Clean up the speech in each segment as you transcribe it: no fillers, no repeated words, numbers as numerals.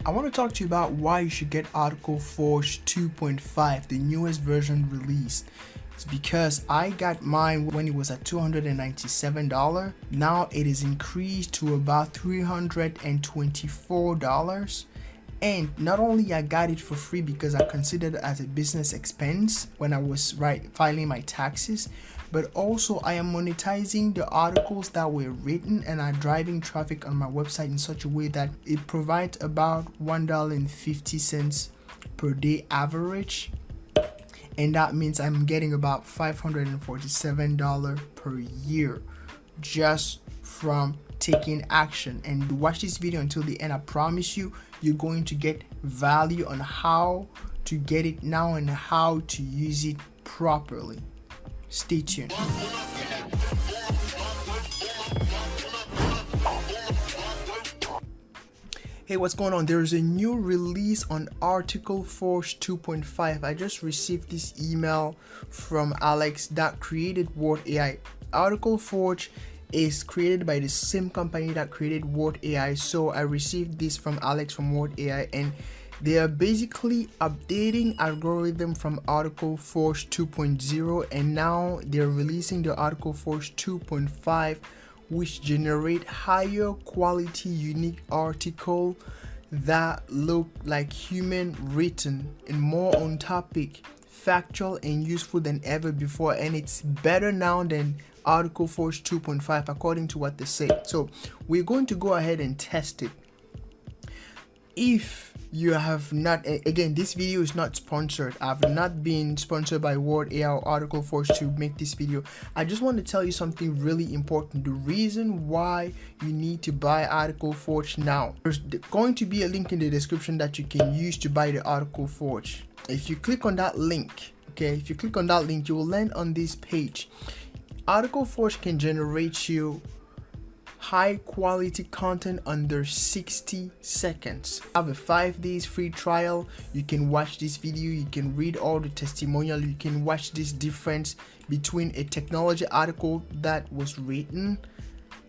I want to talk to you about why you should get Articleforge 2.5, the newest version released. It's because I got mine when it was at $297. Now it is increased to about $324. And not only I got it for free because I considered it as a business expense when I was filing my taxes, but also I am monetizing the articles that were written and are driving traffic on my website in such a way that it provides about $1.50 per day average. And that means I'm getting about $547 per year just from taking action. And watch this video until the end. I promise you, you're going to get value on how to get it now and how to use it properly. Stay tuned. Hey, what's going on? There's a new release on Articleforge 2.5. I just received this email from Alex that created Word AI. Articleforge is created by the same company that created Word AI. So I received this from Alex from Word AI, and they are basically updating algorithm from Articleforge 2.0, and now they're releasing the Articleforge 2.5, which generate higher quality unique article that look like human written and more on topic, factual and useful than ever before. And it's better now than Articleforge 2.5 according to what they say. So we're going to go ahead and test it. If you have not, again, this video is not sponsored. I've not been sponsored by Word AI or Articleforge to make this video. I just want to tell you something really important. The reason why you need to buy Articleforge now. There's going to be a link in the description that you can use to buy the Articleforge. If you click on that link, okay, if you click on that link, you will land on this page. Articleforge can generate you high quality content under 60 seconds. I have a 5 days free trial. You can watch this video, you can read all the testimonial, you can watch this difference between a technology article that was written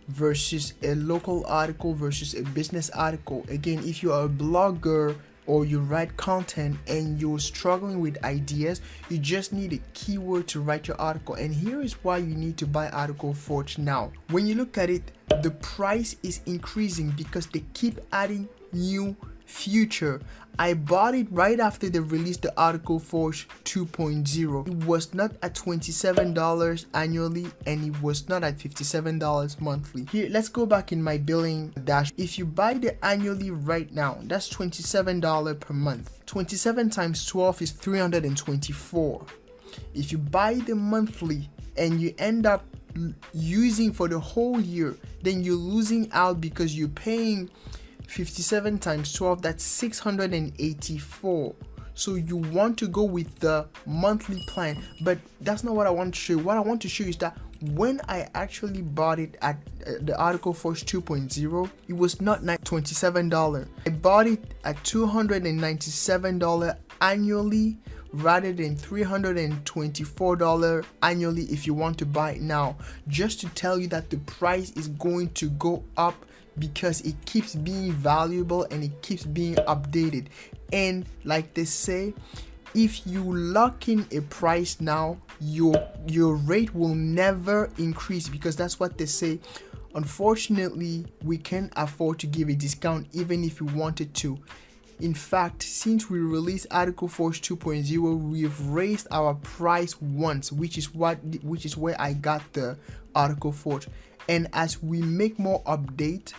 versus a local article versus a business article. Again, if you are a blogger or you write content and you're struggling with ideas, you just need a keyword to write your article. And here is why you need to buy Articleforge now. When you look at it, the price is increasing because they keep adding new feature. I bought it right after they released the Articleforge 2.0. It was not at $27 annually and it was not at $57 monthly. Here, let's go back in my billing dash. If you buy the annually right now, that's $27 per month. 27 times 12 is 324. If you buy the monthly and you end up using for the whole year, then you're losing out because you're paying 57 times 12, that's 684. So you want to go with the monthly plan, but that's not what I want to show you. What I want to show you is that when I actually bought it at the Articleforge 2.0, it was not $27. I bought it at $297 annually rather than $324 annually if you want to buy it now. Just to tell you that the price is going to go up because it keeps being valuable and it keeps being updated. And like they say, if you lock in a price now, your rate will never increase, because that's what they say. Unfortunately, we can't afford to give a discount even if we wanted to. In fact, since we released Articleforge 2.0, we've raised our price once, which is where I got the Articleforge. And as we make more updates,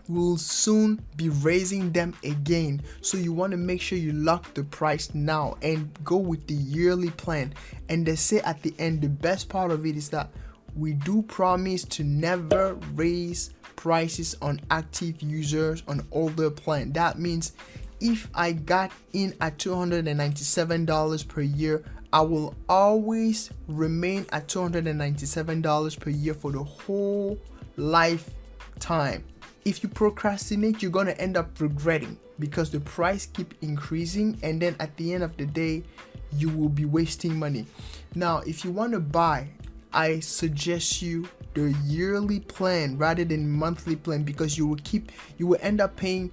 we'll soon be raising them again. So you want to make sure you lock the price now and go with the yearly plan. And they say at the end, the best part of it is that we do promise to never raise prices on active users on older plan. That means if I got in at $297 per year, I will always remain at $297 per year for the whole lifetime. If you procrastinate, you're gonna end up regretting because the price keep increasing, and then at the end of the day, you will be wasting money. Now, if you want to buy, I suggest you the yearly plan rather than monthly plan, because you will end up paying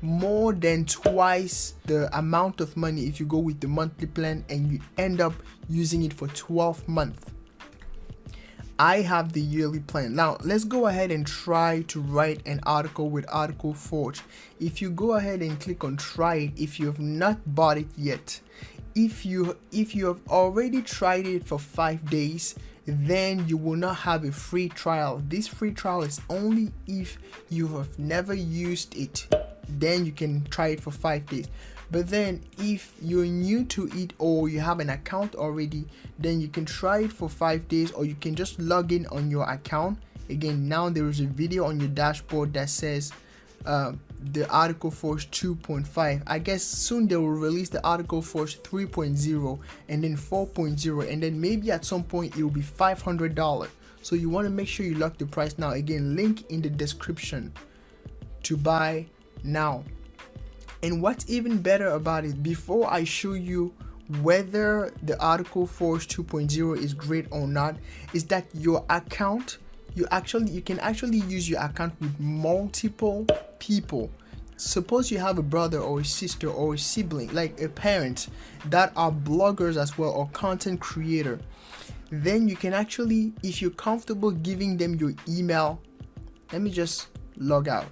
more than twice the amount of money if you go with the monthly plan and you end up using it for 12 months. I have the yearly plan. Now let's go ahead and try to write an article with Articleforge. If you go ahead and click on try it, if you have not bought it yet, if you have already tried it for 5 days, then you will not have a free trial. This free trial is only if you have never used it, then you can try it for 5 days. But then if you're new to it or you have an account already, then you can try it for 5 days, or you can just log in on your account. Again, now there is a video on your dashboard that says the Articleforge 2.5. I guess soon they will release the Articleforge 3.0 and then 4.0, and then maybe at some point it will be $500. So you want to make sure you lock the price now. Again, link in the description to buy now. And what's even better about it, before I show you whether the Articleforge 2.0 is great or not, is that your account, you can actually use your account with multiple people. Suppose you have a brother or a sister or a sibling, like a parent, that are bloggers as well, or content creator. Then you can actually, if you're comfortable giving them your email, let me just log out.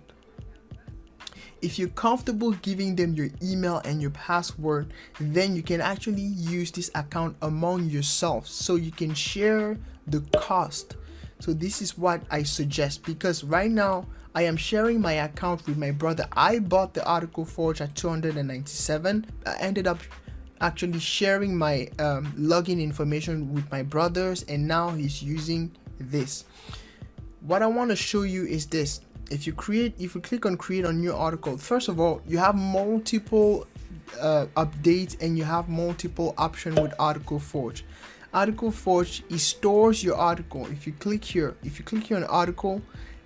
If you're comfortable giving them your email and your password, then you can actually use this account among yourselves, so you can share the cost. So this is what I suggest, because right now I am sharing my account with my brother. I bought the Articleforge at $297. I ended up actually sharing my login information with my brothers, and now he's using this. What I want to show you is this. If you click on create a new article, first of all, you have multiple updates and you have multiple options with Articleforge. Articleforge, it stores your article. If you click here on article,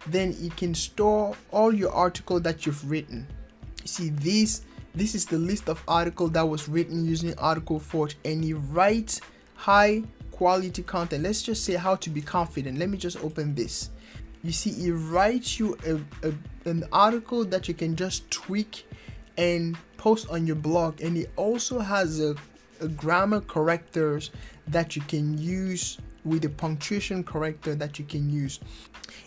then it can store all your article that you've written. You see, this is the list of article that was written using Articleforge, and it writes high quality content. Let's just say how to be confident. Let me just open this. You see, it writes you an article that you can just tweak and post on your blog, and it also has a grammar correctors that you can use, with a punctuation corrector that you can use.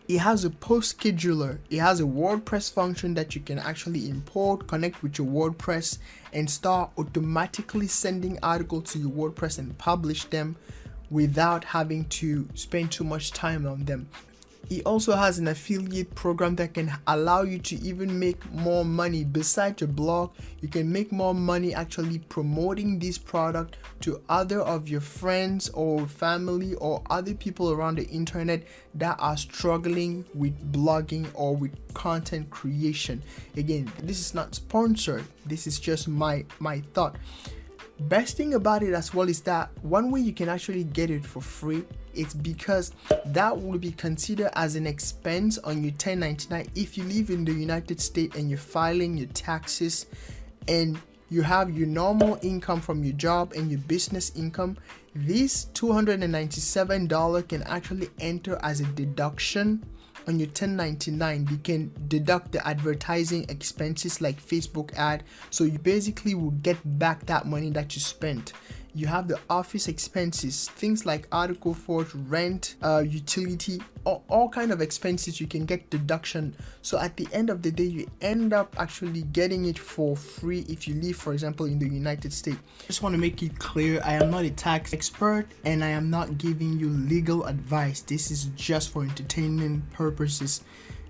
It has a post scheduler. It has a WordPress function that you can actually import, connect with your WordPress, and start automatically sending articles to your WordPress and publish them without having to spend too much time on them. It also has an affiliate program that can allow you to even make more money. Besides your blog, you can make more money actually promoting this product to other of your friends or family or other people around the internet that are struggling with blogging or with content creation. Again, this is not sponsored. This is just my thought. Best thing about it as well is that one way you can actually get it for free, it's because that will be considered as an expense on your 1099 if you live in the United States and you're filing your taxes and you have your normal income from your job and your business income. This $297 can actually enter as a deduction on your 1099. You can deduct the advertising expenses like Facebook ad, so you basically will get back that money that you spent. You have the office expenses, things like Articleforge, rent, utility, all kind of expenses you can get deduction. So at the end of the day, you end up actually getting it for free if you live, for example, in the United States. Just want to make it clear, I am not a tax expert and I am not giving you legal advice. This is just for entertainment purposes.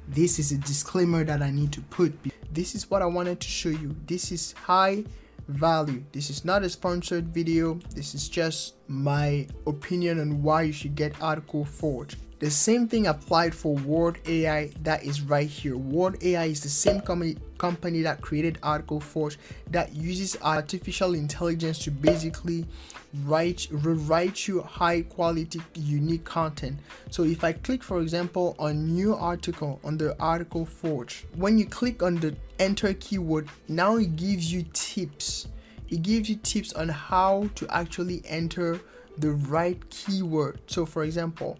This is a disclaimer that I need to put. This is what I wanted to show you. This is high value. This is not a sponsored video. This is just my opinion on why you should get Articleforge. The same thing applied for Word AI that is right here. Word AI is the same company that created Articleforge, that uses artificial intelligence to basically rewrite you high quality unique content. So if I click, for example, on new article under Articleforge, when you click on the enter keyword, now it gives you tips. It gives you tips on how to actually enter the right keyword. So for example,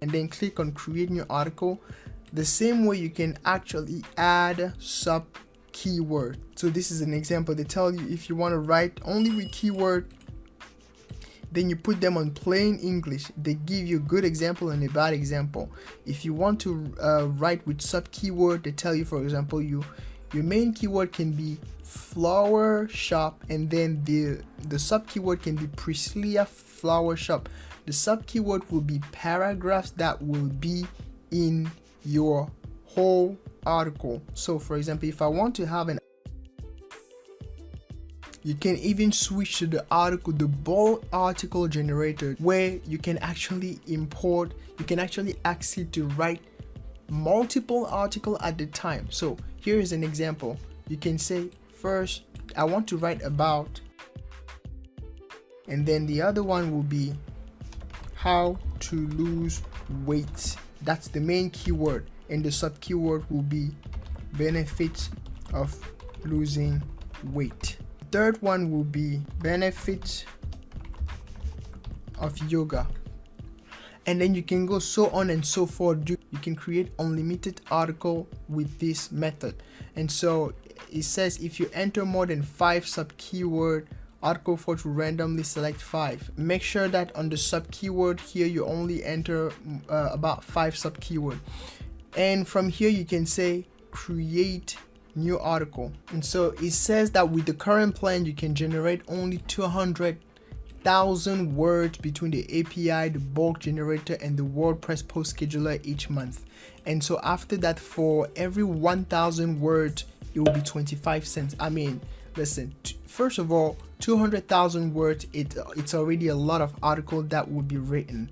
and then click on create new article. The same way you can actually add sub keyword. So this is an example. They tell you if you want to write only with keyword, then you put them on plain English. They give you a good example and a bad example. If you want to write with sub keyword, they tell you, for example, your main keyword can be flower shop, and then the sub keyword can be Priscilla flower shop. The sub keyword will be paragraphs that will be in your whole article. So for example, if I want to have you can even switch to the bulk article generator, where you can actually import, you can actually ask it to write multiple articles at the time. So here is an example. You can say, first, I want to write about, and then the other one will be how to lose weight. That's the main keyword, and the sub keyword will be benefits of losing weight. Third one will be benefits of yoga, and then you can go so on and so forth. You can create unlimited article with this method. And so it says if you enter more than 5 sub keyword, Articleforge will randomly select 5. Make sure that on the sub keyword here you only enter about 5 sub keyword, and from here you can say create new article. And so it says that with the current plan you can generate only 200,000 words between the API, the bulk generator, and the WordPress post scheduler each month. And so after that, for every 1,000 words it will be 25 cents. I mean, listen, first of all, 200,000 words, it's already a lot of article that would be written,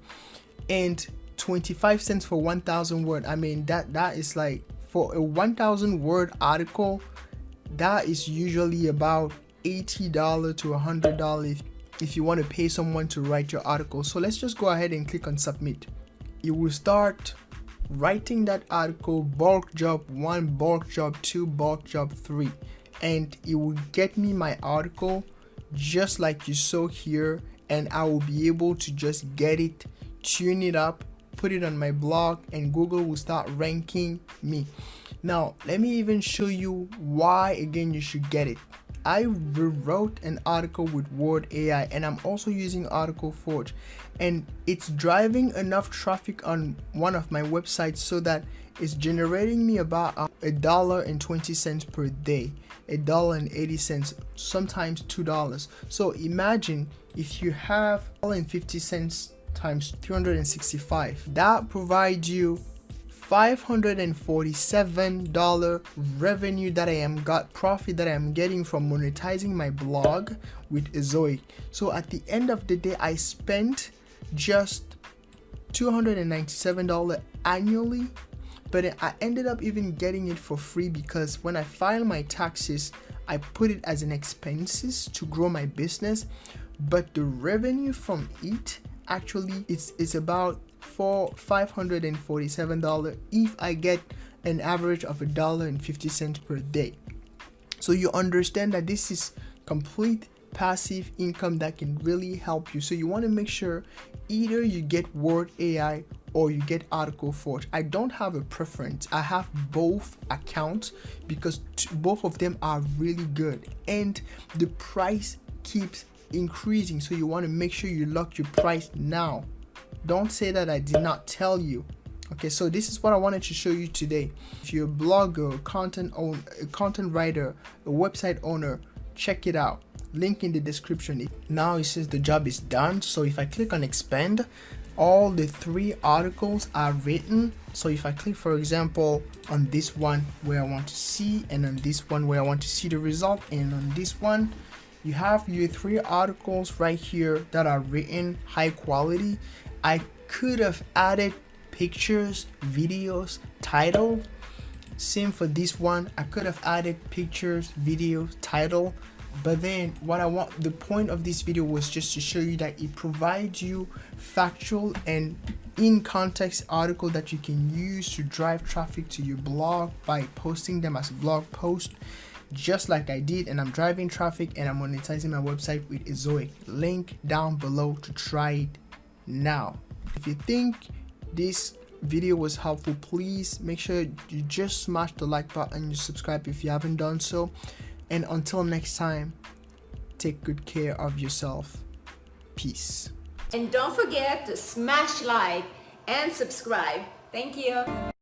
and 25 cents for 1,000 word. I mean, that is like, for a 1,000 word article, that is usually about $80 to $100 if you want to pay someone to write your article. So let's just go ahead and click on submit. You will start writing that article, bulk job 1, bulk job 2, bulk job 3, and it will get me my article just like you saw here, and I will be able to just get it, tune it up, put it on my blog, and Google will start ranking me. Now let me even show you why again you should get it. I rewrote an article with Word AI, and I'm also using Articleforge, and it's driving enough traffic on one of my websites so that it's generating me about $1.20 per day, $1.80, sometimes $2. So imagine if you have $1.50 times 365, that provides you $547 revenue that profit that I am getting from monetizing my blog with Ezoic. So at the end of the day, I spent just $297 annually, but I ended up even getting it for free because when I file my taxes, I put it as an expenses to grow my business, but the revenue from it actually it's about $547 if I get an average of $1.50 per day. So you understand that this is complete passive income that can really help you. So you want to make sure either you get Word AI or you get Articleforge. I don't have a preference. I have both accounts because both of them are really good, and the price keeps increasing. So you want to make sure you lock your price now. Don't say that I did not tell you. Okay, so this is what I wanted to show you today. If you're a blogger, a content writer, a website owner, check it out. Link in the description. Now it says the job is done. So if I click on expand, all the 3 articles are written. So if I click, for example, on this one where I want to see, and on this one where I want to see the result, and on this one, you have your 3 articles right here that are written high quality. I could have added pictures, videos, title. Same for this one. I could have added pictures, videos, title. But then the point of this video was just to show you that it provides you factual and in context article that you can use to drive traffic to your blog by posting them as blog posts, just like I did, and I'm driving traffic and I'm monetizing my website with Ezoic. Link down below to try it now. If you think this video was helpful, please make sure you just smash the like button and you subscribe if you haven't done so. And until next time, take good care of yourself. Peace. And don't forget to smash like and subscribe. Thank you.